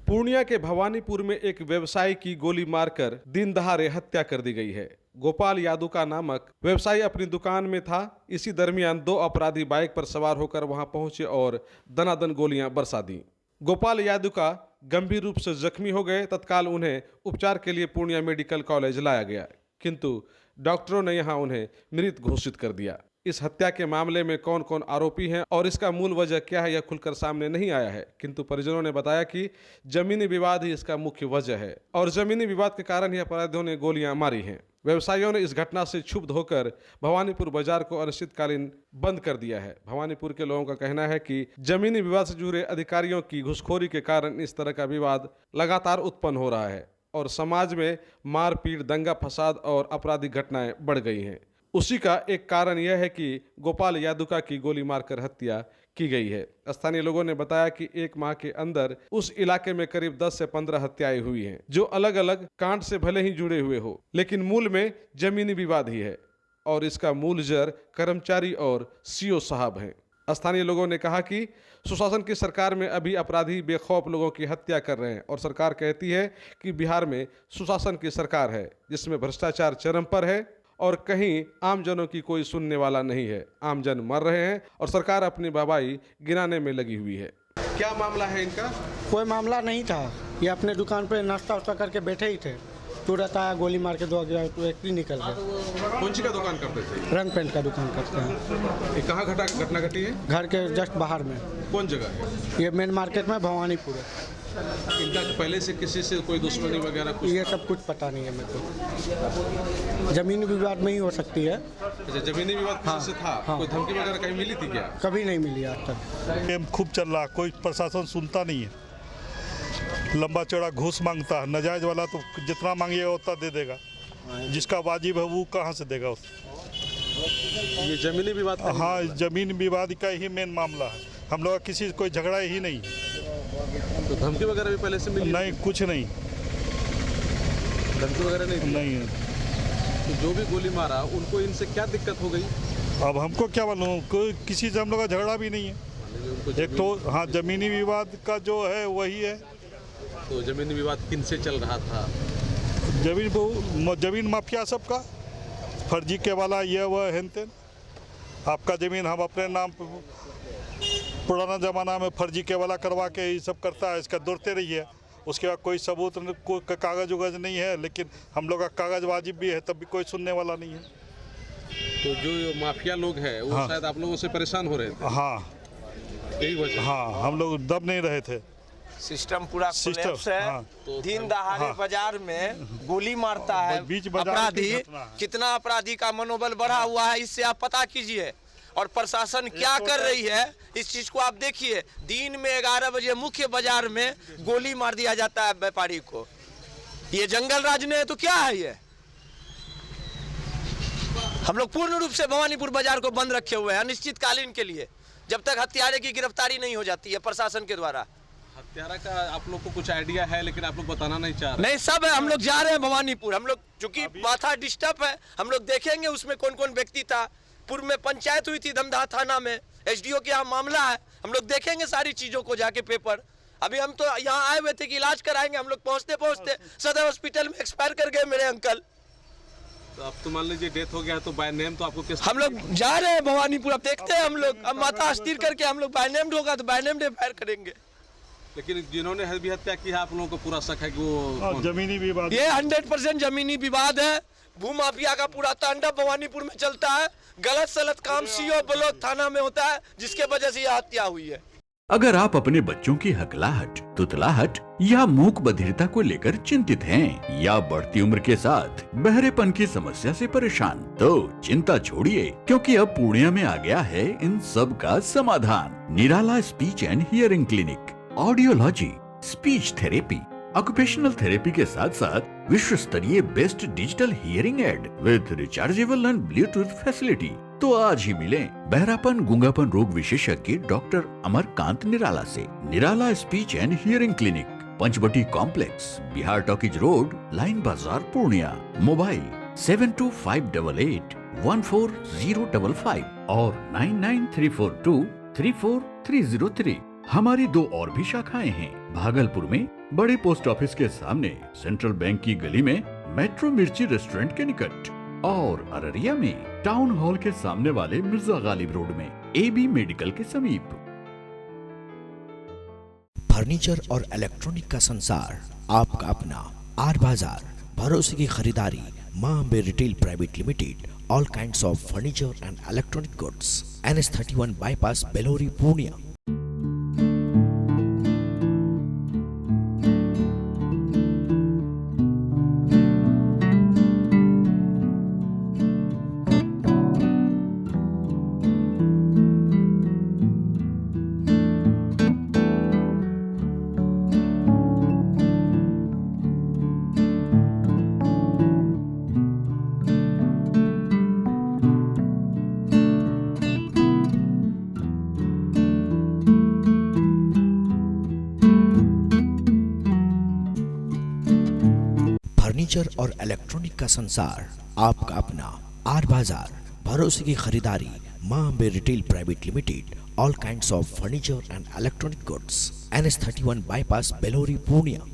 पूर्णिया के भवानीपुर में एक व्यवसायी की गोली मारकर दिन दहाड़े हत्या कर दी गई है। गोपाल यादुका नामक व्यवसायी अपनी दुकान में था। इसी दरमियान दो अपराधी बाइक पर सवार होकर वहां पहुंचे और दनादन गोलियां बरसा दी। गोपाल यादुका गंभीर रूप से जख्मी हो गए। तत्काल उन्हें उपचार के लिए पूर्णिया मेडिकल कॉलेज लाया गया, किंतु डॉक्टरों ने यहां उन्हें मृत घोषित कर दिया। इस हत्या के मामले में कौन कौन आरोपी हैं और इसका मूल वजह क्या है, यह खुलकर सामने नहीं आया है, किंतु परिजनों ने बताया कि जमीनी विवाद ही इसका मुख्य वजह है और जमीनी विवाद के कारण ही अपराधियों ने गोलियां मारी हैं। व्यवसायियों ने इस घटना से क्षुब्ध होकर भवानीपुर बाजार को अनिश्चितकालीन बंद कर दिया है। भवानीपुर के लोगों का कहना है कि जमीनी विवाद से जुड़े अधिकारियों की घुसखोरी के कारण इस तरह का विवाद लगातार उत्पन्न हो रहा है और समाज में मारपीट, दंगा फसाद और आपराधिक घटनाएं बढ़ गई हैं। उसी का एक कारण यह है कि गोपाल यादुका की गोली मारकर हत्या की गई है। स्थानीय लोगों ने बताया कि एक माह के अंदर उस इलाके में करीब 10 से 15 हत्याएं हुई हैं, जो अलग अलग कांड से भले ही जुड़े हुए हो, लेकिन मूल में जमीनी विवाद ही है और इसका मूल जड़ कर्मचारी और सीओ साहब हैं। स्थानीय लोगों ने कहा कि सुशासन की सरकार में अभी अपराधी बेखौफ लोगों की हत्या कर रहे हैं और सरकार कहती है कि बिहार में सुशासन की सरकार है जिसमें भ्रष्टाचार चरम पर है और कहीं आमजनों की कोई सुनने वाला नहीं है। आमजन मर रहे हैं और सरकार अपनी वाहवाही गिनाने में लगी हुई है। क्या मामला है इनका? कोई मामला नहीं था, ये अपने दुकान पे नाश्ता वास्ता करके बैठे ही थे, तुरंत आया गोली मार के दो व्यक्ति निकल गए। कौन सी का दुकान करते थे? रंग पेंट का दुकान करते हैं। ये कहाँ घटना घटी है? घर के जस्ट बाहर में। कौन जगह है? ये मेन मार्केट में भवानीपुर है। इनका पहले से किसी से कोई दुश्मनी वगैरह कुछ? ये सब कुछ पता नहीं है मेरे को। जमीनी विवाद में ही हो सकती है। अच्छा, जमीनी विवाद किसी से था? हाँ। कोई धमकी वगैरह कहीं मिली थी क्या? कभी नहीं मिली आज तक। गेम खूब चल रहा, कोई प्रशासन सुनता नहीं है। लंबा चौड़ा घूस मांगता है, नाजायज वाला तो जितना मांगिएगा उतना दे देगा, जिसका वाजिब है वो कहाँ से देगा उसको। ये जमीनी विवाद? हाँ, जमीन विवाद का ही मेन मामला है। हम लोग किसी से कोई झगड़ा ही नहीं। तो धमकी वगैरह भी पहले से मिली? नहीं, कुछ नहीं, धमकी वगैरह नहीं। तो जो भी गोली मारा उनको इनसे क्या दिक्कत हो गई? अब हमको क्या मालूम, कोई किसी से हम लोग का झगड़ा भी नहीं है। एक तो हाँ, जमीनी विवाद का जो है वही है। तो जमीनी विवाद किन से चल रहा था? जमीन माफिया सबका, फर्जी के वाला ये वह हेन तेन। आपका जमीन हम अपने नाम, पुराना ज़माना में फर्जी के वाला करवा के ये सब करता है, इसका दौड़ते रहिए। उसके बाद कोई सबूत, कोई कागज़ उगज नहीं है, लेकिन हम लोग का कागज़ वाजिब भी है, तब भी कोई सुनने वाला नहीं है। तो जो माफिया लोग हैं वो शायद आप लोगों से परेशान हो रहे थे? हाँ, यही वजह? हाँ, हम लोग दब नहीं रहे थे। सिस्टम पूरा कोलैप्स है। हाँ। दिन दहाड़े बाजार में गोली मारता है बीच बाजार अपराधी। की घटना है। कितना अपराधी का मनोबल बढ़ा हुआ है, इससे आप पता कीजिए। और प्रशासन क्या कर रही है इस चीज को आप देखिए। दिन में 11 बजे मुख्य बाजार में गोली मार दिया जाता है व्यापारी को। ये जंगल राज ने तो क्या है ये? हम लोग पूर्ण रूप से भवानीपुर बाजार को बंद रखे हुए हैं अनिश्चितकालीन के लिए, जब तक हत्यारे की गिरफ्तारी नहीं हो जाती है प्रशासन के द्वारा। हत्यारा का आप लोग को कुछ आइडिया है, लेकिन आप लोग बताना नहीं चाह रहे? नहीं, सब है। हम लोग जा रहे हैं भवानीपुर। हम लोग चूंकि माथा डिस्टर्ब है, हम लोग देखेंगे उसमें कौन कौन व्यक्ति था। पूर्व में पंचायत हुई थी धमदाहा थाना में, एसडीओ के यहाँ मामला है। हम लोग देखेंगे सारी चीजों को जाके पेपर। अभी हम तो यहाँ आए हुए थे कि इलाज कराएंगे। हम लोग पहुँचते पहुँचते सदर हॉस्पिटल में एक्सपायर कर गए मेरे अंकल। तो अब तो मान लीजिए डेथ हो गया, तो बाय नेम तो आपको किस? हम लोग जा रहे हैं भवानीपुर, अब देखते हैं हम लोग। अब माथा स्थिर करके हम लोग बाय नेम्ड होगा तो बाय नेम्ड एफआईआर करेंगे। लेकिन जिन्होंने भी हत्या की है आप लोगों को पूरा शक है कि वो जमीनी विवाद, ये 100% जमीनी विवाद है। भूमाफिया का पूरा तांडव भवानीपुर में चलता है। गलत सलत काम सीओ बलोद थाना में होता है, जिसके वजह से यह हत्या हुई है। अगर आप अपने बच्चों की हकलाहट, तुतलाहट या मूक बधिरता को लेकर चिंतित हैं या बढ़ती उम्र के साथ बहरेपन की समस्या से परेशान, तो चिंता छोड़िए, क्योंकि अब पूर्णिया में आ गया है इन सब का समाधान। Nirala speech and hearing clinic, audiology, speech therapy, occupational therapy के साथ साथ विश्व स्तरीय best digital hearing aid with rechargeable and Bluetooth facility. तो आज ही मिलें बहरापन गूंगापन रोग विशेषज्ञ डॉक्टर अमरकांत निराला से। Nirala speech and hearing clinic, Panchavati complex, Bihar talkies road, line Bazar, Purnia. Mobile 7258814055 और 99342343003। हमारी 2 और भी शाखाएं हैं। भागलपुर में बड़े पोस्ट ऑफिस के सामने, सेंट्रल बैंक की गली में, मेट्रो मिर्ची रेस्टोरेंट के निकट, और अररिया में टाउन हॉल के सामने वाले मिर्जा गालिब रोड में AB मेडिकल के समीप। फर्नीचर और इलेक्ट्रॉनिक का संसार, आपका अपना आर बाजार, भरोसे की खरीदारी, Maa Ambe retail private limited, all kinds of furniture and electronic goods, NS31 bypass, Belori, Purnia. Furniture और इलेक्ट्रॉनिक का संसार, आपका अपना आर बाजार, भरोसे की खरीदारी, Maa Ambe retail private limited, all kinds of furniture and electronic goods, NS31 bypass, Belori, Purnia.